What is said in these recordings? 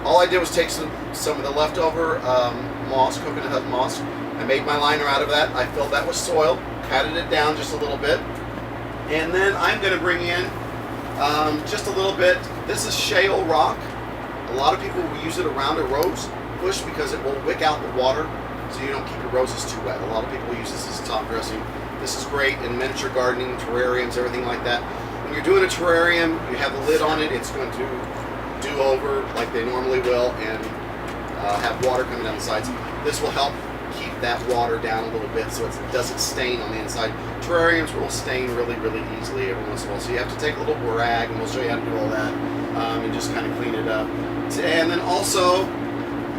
all I did was take some of the leftover moss, coconut hut moss. I made my liner out of that. I filled that with soil, patted it down just a little bit, and then I'm going to bring in just a little bit. This is shale rock. A lot of people will use it around a rose bush because it will wick out the water, so you don't keep your roses too wet. A lot of people use this as top dressing. This is great in miniature gardening, terrariums, everything like that. When you're doing a terrarium, you have the lid on it. It's going to do over like they normally will and have water coming down the sides. This will help keep that water down a little bit so it doesn't stain on the inside. Terrariums will stain really, really easily every once in a while. So you have to take a little rag, and we'll show you how to do all that, and just kind of clean it up. And then also,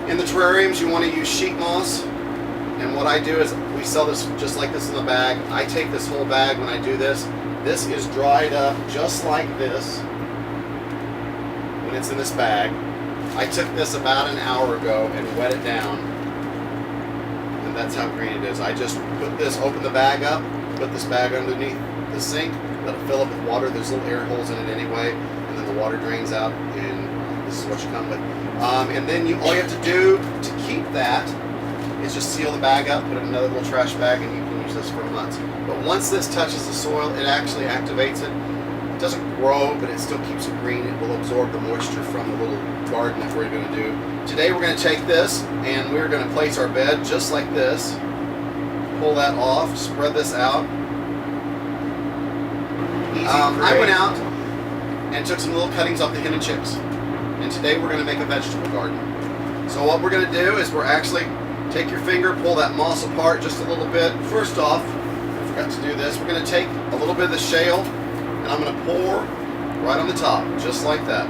in the terrariums, you want to use sheet moss. And what I do is, we sell this just like this in the bag. I take this whole bag when I do this. This is dried up just like this when it's in this bag. I took this about an hour ago and wet it down. And that's how green it is. I just put this, open the bag up, put this bag underneath the sink, let it fill up with water. There's little air holes in it anyway. And then the water drains out, and this is what you come with. And then all you have to do to keep that is just seal the bag up, put it in another little trash bag, and you can use this for months. But once this touches the soil, it actually activates it. It doesn't grow, but it still keeps it green. It will absorb the moisture from the little garden that we're going to do. Today we're going to take this, and we're going to place our bed just like this. Pull that off, spread this out. I went out and took some little cuttings off the hen and chicks. And today we're going to make a vegetable garden. So what we're going to do is we're actually take your finger, pull that moss apart just a little bit. First off, I forgot to do this. We're going to take a little bit of the shale, and I'm going to pour right on the top, just like that.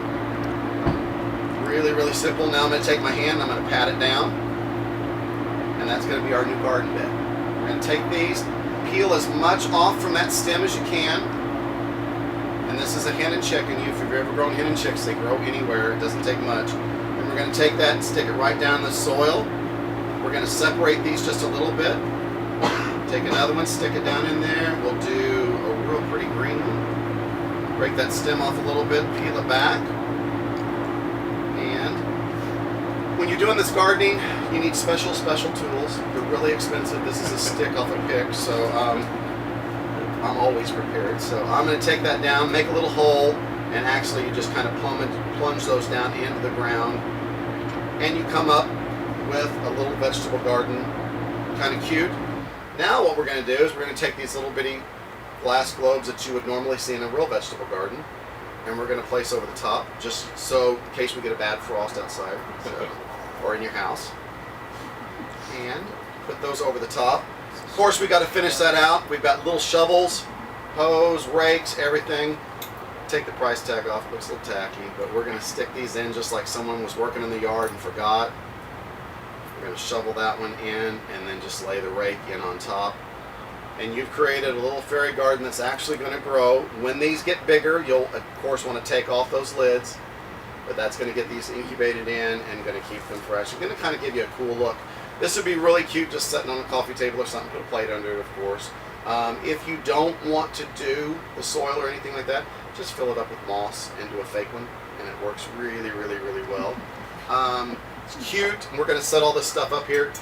Really, really simple. Now I'm going to take my hand, I'm going to pat it down, and that's going to be our new garden bed. We're going to take these, peel as much off from that stem as you can. And this is a hen and chick, and if you've ever grown hen and chicks, they grow anywhere. It doesn't take much. And we're going to take that and stick it right down in the soil. We're going to separate these just a little bit. Take another one, stick it down in there. We'll do a real pretty green one. Break that stem off a little bit, peel it back. And when you're doing this gardening, you need special tools. They're really expensive. This is a stick off a pick, so I'm always prepared. So I'm going to take that down, make a little hole, and actually you just kind of plunge those down into the ground. And you come up with a little vegetable garden, kind of cute. Now what we're going to do is we're going to take these little bitty glass globes that you would normally see in a real vegetable garden, and we're going to place over the top, just so in case we get a bad frost outside, or in your house. And put those over the top. Of course, we got to finish that out. We've got little shovels, hose, rakes, everything. Take the price tag off, it looks a little tacky, but we're going to stick these in just like someone was working in the yard and forgot. We're going to shovel that one in and then just lay the rake in on top. And you've created a little fairy garden that's actually going to grow. When these get bigger, you'll of course want to take off those lids, but that's going to get these incubated in and going to keep them fresh. It's going to kind of give you a cool look. This would be really cute just sitting on a coffee table or something, put a plate under it of course. If you don't want to do the soil or anything like that, just fill it up with moss and do a fake one, and it works really, really, really well. It's cute. We're going to set all this stuff up here.